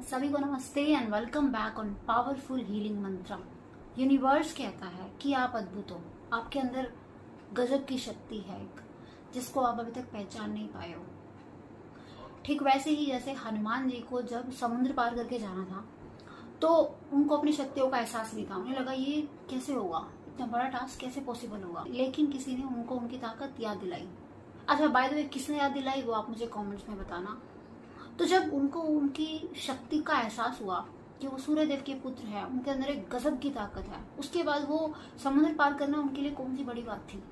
सभी को नमस्ते and welcome back on powerful healing मंत्र। यूनिवर्स कहता है कि आप अद्भुत हो, आपके अंदर गजब की शक्ति है एक, जिसको आप अभी तक पहचान नहीं पाए हो। ठीक वैसे ही जैसे हनुमान जी को जब समुद्र पार करके जाना था तो उनको अपनी शक्तियों का एहसास नहीं था। उन्हें लगा ये कैसे होगा, इतना बड़ा टास्क कैसे पॉसिबल होगा, लेकिन किसी ने उनको उनकी ताकत याद दिलाई। अच्छा, बाय द वे किसने याद दिलाई वो आप मुझे कमेंट्स में बताना। तो जब उनको उनकी शक्ति का एहसास हुआ कि वो सूर्य देव के पुत्र हैं, उनके अंदर एक गजब की ताकत है, उसके बाद वो समुद्र पार करना उनके लिए कौन सी बड़ी बात थी।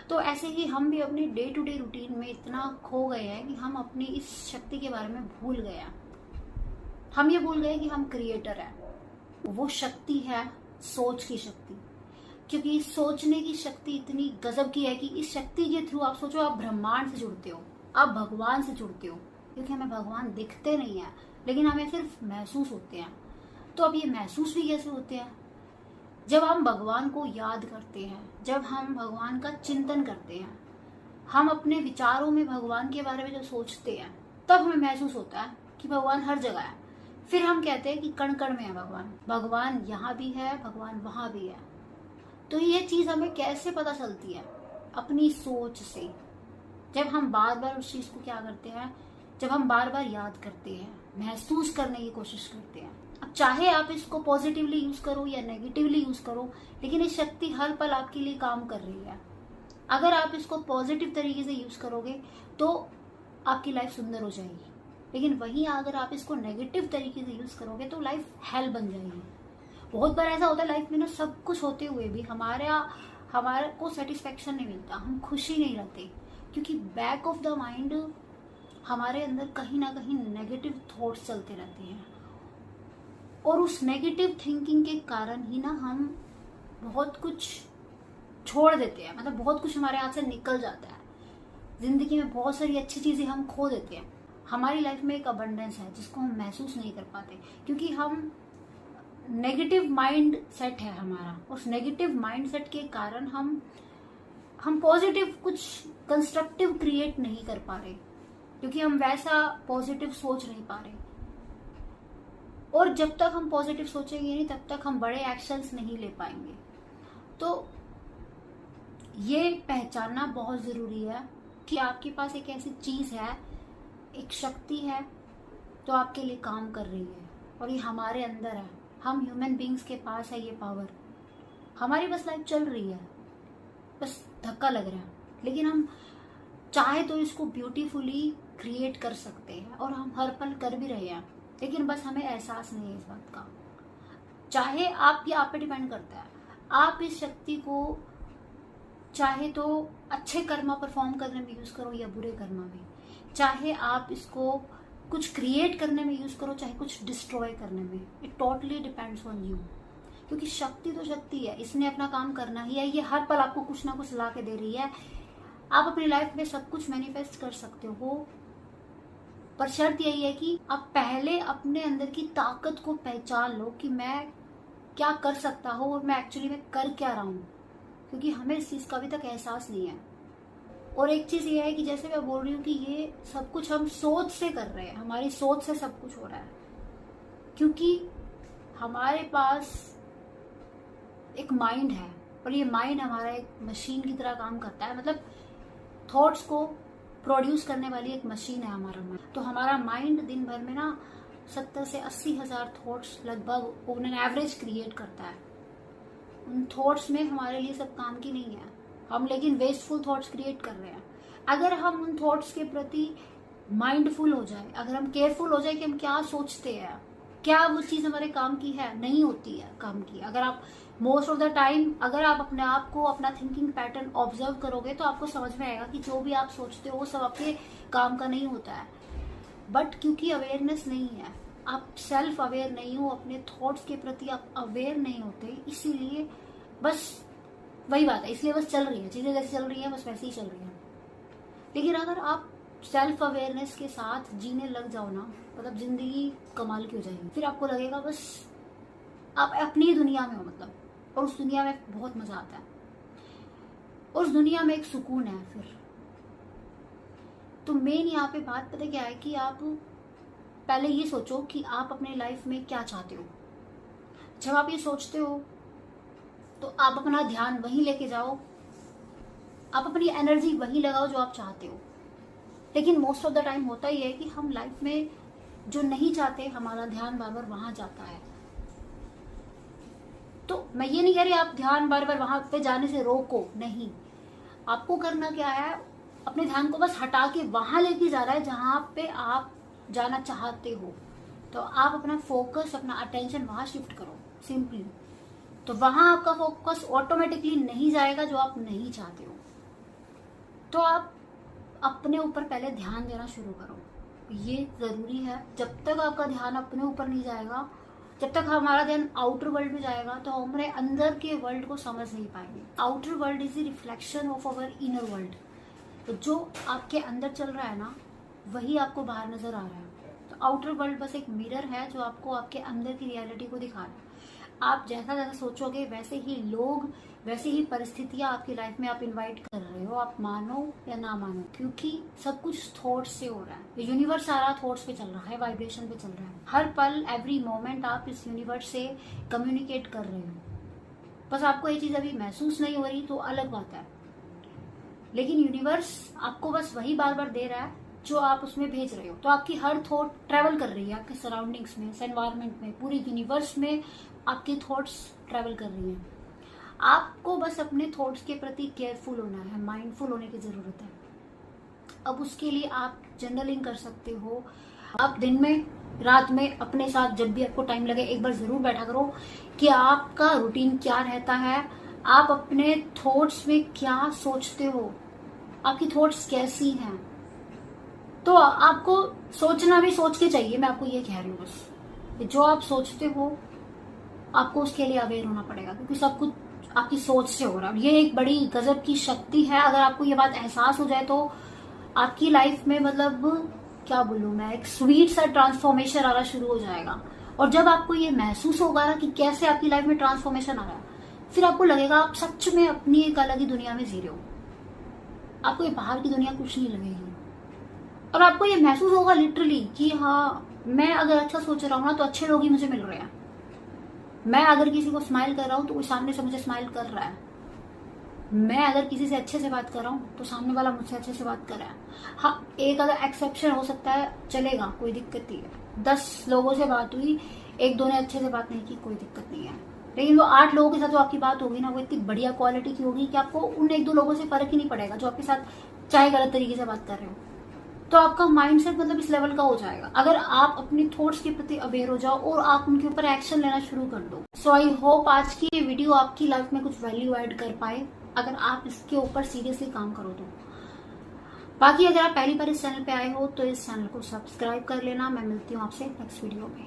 तो ऐसे ही हम भी अपनी डे टू डे रूटीन में इतना खो गए हैं कि हम अपनी इस शक्ति के बारे में भूल गए हैं। हम ये भूल गए कि हम क्रिएटर हैं। वो शक्ति है सोच की शक्ति, क्योंकि सोचने की शक्ति इतनी गजब की है कि इस शक्ति के थ्रू आप सोचो, आप ब्रह्मांड से जुड़ते हो, आप भगवान से जुड़ते हो। क्योंकि हमें भगवान दिखते नहीं है, लेकिन हमें सिर्फ महसूस होते हैं। तो अब ये महसूस भी कैसे होते हैं? जब हम भगवान को याद करते हैं, जब हम भगवान का चिंतन करते हैं, हम अपने विचारों में भगवान के बारे में जब सोचते हैं, तब हमें महसूस होता है कि भगवान हर जगह है। फिर हम कहते हैं कि कण कण में है भगवान, भगवान यहाँ भी है, भगवान वहां भी है। तो ये चीज हमें कैसे पता चलती है? अपनी सोच से। जब हम बार बार उस चीज को क्या करते हैं, जब हम बार बार याद करते हैं, महसूस करने की कोशिश करते हैं। अब चाहे आप इसको पॉजिटिवली यूज करो या नेगेटिवली यूज करो, लेकिन ये शक्ति हर पल आपके लिए काम कर रही है। अगर आप इसको पॉजिटिव तरीके से यूज करोगे तो आपकी लाइफ सुंदर हो जाएगी, लेकिन वहीं अगर आप इसको नेगेटिव तरीके से यूज करोगे तो लाइफ हेल बन जाएगी। बहुत बार ऐसा होता है लाइफ में ना, सब कुछ होते हुए भी हमारे को सेटिस्फेक्शन नहीं मिलता, हम खुशी नहीं रहते, क्योंकि बैक ऑफ द माइंड हमारे अंदर कहीं ना कहीं नेगेटिव थॉट्स चलते रहते हैं। और उस नेगेटिव थिंकिंग के कारण ही ना हम बहुत कुछ छोड़ देते हैं, मतलब बहुत कुछ हमारे हाथ से निकल जाता है। जिंदगी में बहुत सारी अच्छी चीजें हम खो देते हैं। हमारी लाइफ में एक अबंडेंस है जिसको हम महसूस नहीं कर पाते, क्योंकि हम नेगेटिव माइंड सेट है हमारा। उस नेगेटिव माइंड सेट के कारण हम पॉजिटिव कुछ कंस्ट्रक्टिव क्रिएट नहीं कर पा रहे, क्योंकि हम वैसा पॉजिटिव सोच नहीं पा रहे। और जब तक हम पॉजिटिव सोचेंगे नहीं, तब तक हम बड़े एक्शंस नहीं ले पाएंगे। तो ये पहचानना बहुत जरूरी है कि आपके पास एक ऐसी चीज है, एक शक्ति है तो आपके लिए काम कर रही है, और ये हमारे अंदर है। हम ह्यूमन बींग्स के पास है ये पावर। हमारी बस लाइफ चल रही है, बस धक्का लग रहा है, लेकिन हम चाहे तो इसको ब्यूटीफुली क्रिएट कर सकते हैं, और हम हर पल कर भी रहे हैं, लेकिन बस हमें एहसास नहीं है इस बात का। चाहे आप पे डिपेंड करता है, आप इस शक्ति को चाहे तो अच्छे कर्मा परफॉर्म करने में यूज करो या बुरे कर्मा में, चाहे आप इसको कुछ क्रिएट करने में यूज करो, चाहे कुछ डिस्ट्रॉय करने में। It totally depends on you, क्योंकि शक्ति तो शक्ति है, इसने अपना काम करना ही है। ये हर पल आपको कुछ ना कुछ ला के दे रही है। आप अपनी लाइफ में सब कुछ मैनिफेस्ट कर सकते हो, पर शर्त यही है कि आप पहले अपने अंदर की ताकत को पहचान लो कि मैं क्या कर सकता हूँ और मैं एक्चुअली में कर क्या रहा हूँ, क्योंकि हमें इस चीज का अभी तक एहसास नहीं है। और एक चीज ये है कि जैसे मैं बोल रही हूँ कि ये सब कुछ हम सोच से कर रहे हैं, हमारी सोच से सब कुछ हो रहा है, क्योंकि हमारे पास एक माइंड है, और ये माइंड हमारा एक मशीन की तरह काम करता है। मतलब थॉट्स को प्रोड्यूस करने वाली एक मशीन है हमारा माइंड। तो हमारा माइंड दिन भर में ना 70 से 80 हजार थॉट्स लगभग ऑन एन एवरेज क्रिएट करता है। उन थॉट्स में हमारे लिए सब काम की नहीं है, हम लेकिन वेस्टफुल थॉट्स क्रिएट कर रहे हैं। अगर हम उन थॉट्स के प्रति माइंडफुल हो जाए, अगर हम केयरफुल हो जाए कि हम क्या सोचते हैं, क्या वो चीज हमारे काम की है, नहीं होती है काम की। अगर आप मोस्ट ऑफ द टाइम अगर आप अपने आप को, अपना थिंकिंग पैटर्न ऑब्जर्व करोगे, तो आपको समझ में आएगा कि जो भी आप सोचते हो वो सब आपके काम का नहीं होता है। बट क्योंकि अवेयरनेस नहीं है, आप सेल्फ अवेयर नहीं हो, अपने थॉट्स के प्रति आप अवेयर नहीं होते, इसीलिए बस वही बात है, इसलिए बस चल रही है चीजें, जैसे चल रही है बस वैसे ही चल रही है। लेकिन अगर आप सेल्फ अवेयरनेस के साथ जीने लग जाओ ना, मतलब जिंदगी कमाल की हो जाएगी। फिर आपको लगेगा बस आप अपनी दुनिया में हो, मतलब, और उस दुनिया में बहुत मजा आता है, और उस दुनिया में एक सुकून है। फिर तो मेन यहाँ पे बात पता क्या है कि आप पहले ये सोचो कि आप अपने लाइफ में क्या चाहते हो। जब आप ये सोचते हो तो आप अपना ध्यान वहीं लेके जाओ, आप अपनी एनर्जी वहीं लगाओ जो आप चाहते हो। लेकिन मोस्ट ऑफ द टाइम होता ही है कि हम लाइफ में जो नहीं चाहते हमारा ध्यान बार बार वहां जाता है। तो मैं ये नहीं कह रही आप ध्यान बार बार वहां पे जाने से रोको, नहीं। आपको करना क्या है, अपने ध्यान को बस हटा के वहां लेके जा रहा है जहां पे आप जाना चाहते हो। तो आप अपना फोकस, अपना अटेंशन वहां शिफ्ट करो सिंपली। तो वहां आपका फोकस ऑटोमेटिकली नहीं जाएगा जो आप नहीं चाहते हो। तो आप अपने ऊपर पहले ध्यान देना शुरू करो, ये जरूरी है। जब तक आपका ध्यान अपने ऊपर नहीं जाएगा, जब तक हमारा ध्यान आउटर वर्ल्ड में जाएगा तो हमारे अंदर के वर्ल्ड को समझ नहीं पाएंगे। Outer world is the reflection of our inner world. तो जो आपके अंदर चल रहा है ना, वही आपको बाहर नजर आ रहा है। तो आउटर वर्ल्ड बस एक मिरर है जो आपको आपके अंदर की रियलिटी को दिखा रहा है। आप जैसा जैसा सोचोगे वैसे ही लोग, वैसे ही परिस्थितियां आपकी लाइफ में आप इनवाइट कर रहे हो, आप मानो या ना मानो, क्योंकि सब कुछ थॉट्स से हो रहा है। यूनिवर्स सारा थॉट्स पे चल रहा है, वाइब्रेशन पे चल रहा है। हर पल, एवरी मोमेंट आप इस यूनिवर्स से कम्युनिकेट कर रहे हो। बस आपको ये चीज अभी महसूस नहीं हो रही तो अलग बात है, लेकिन यूनिवर्स आपको बस वही बार बार दे रहा है जो आप उसमें भेज रहे हो। तो आपकी हर थॉट ट्रेवल कर रही है आपके सराउंडिंग्स में, इस एनवायरमेंट में, पूरी यूनिवर्स में आपकी थॉट्स ट्रेवल कर रही हैं। आपको बस अपने थॉट्स के प्रति केयरफुल होना है, माइंडफुल होने की जरूरत है। अब उसके लिए आप जर्नलिंग कर सकते हो। आप दिन में, रात में, अपने साथ जब भी आपको टाइम लगे एक बार जरूर बैठा करो कि आपका रूटीन क्या रहता है, आप अपने थॉट्स में क्या सोचते हो, आपकी थॉट्स कैसी हैं। तो आपको सोचना भी सोच के चाहिए, मैं आपको ये कह रही हूँ बस। जो आप सोचते हो आपको उसके लिए अवेयर होना पड़ेगा, क्योंकि सब कुछ आपकी सोच से हो रहा है। ये एक बड़ी गजब की शक्ति है। अगर आपको ये बात एहसास हो जाए तो आपकी लाइफ में, मतलब क्या बोलूं मैं, एक स्वीट सा ट्रांसफॉर्मेशन आना शुरू हो जाएगा। और जब आपको ये महसूस होगा ना कि कैसे आपकी लाइफ में ट्रांसफॉर्मेशन आ रहा है, फिर आपको लगेगा आप सच में अपनी एक अलग ही दुनिया में जी रहे हो। आपको ये बाहर की दुनिया कुछ नहीं लगेगी, और आपको ये महसूस होगा लिटरली कि हाँ, मैं अगर अच्छा सोच रहा हूँ ना तो अच्छे लोग ही मुझे मिल रहे हैं। मैं अगर किसी को स्माइल कर रहा हूँ तो कोई सामने से मुझे स्माइल कर रहा है। मैं अगर किसी से अच्छे से बात कर रहा हूँ तो सामने वाला मुझसे अच्छे से बात कर रहा है। हाँ, एक अगर एक्सेप्शन हो सकता है, चलेगा, कोई दिक्कत नहीं है। 10 लोगों से बात हुई, 1-2 ने अच्छे से बात नहीं की, कोई दिक्कत नहीं है। लेकिन वो 8 लोगों के साथ जो आपकी बात होगी ना, वो इतनी बढ़िया क्वालिटी की होगी कि आपको उन 1-2 लोगों से फर्क ही नहीं पड़ेगा जो आपके साथ चाहे गलत तरीके से बात कर रहे हो। तो आपका माइंडसेट मतलब इस लेवल का हो जाएगा अगर आप अपनी थॉट्स के प्रति अवेयर हो जाओ और आप उनके ऊपर एक्शन लेना शुरू कर दो। सो आई होप आज की ये वीडियो आपकी लाइफ में कुछ वैल्यू ऐड कर पाए, अगर आप इसके ऊपर सीरियसली काम करो तो। बाकी अगर आप पहली बार इस चैनल पे आए हो तो इस चैनल को सब्सक्राइब कर लेना। मैं मिलती हूँ आपसे नेक्स्ट वीडियो में।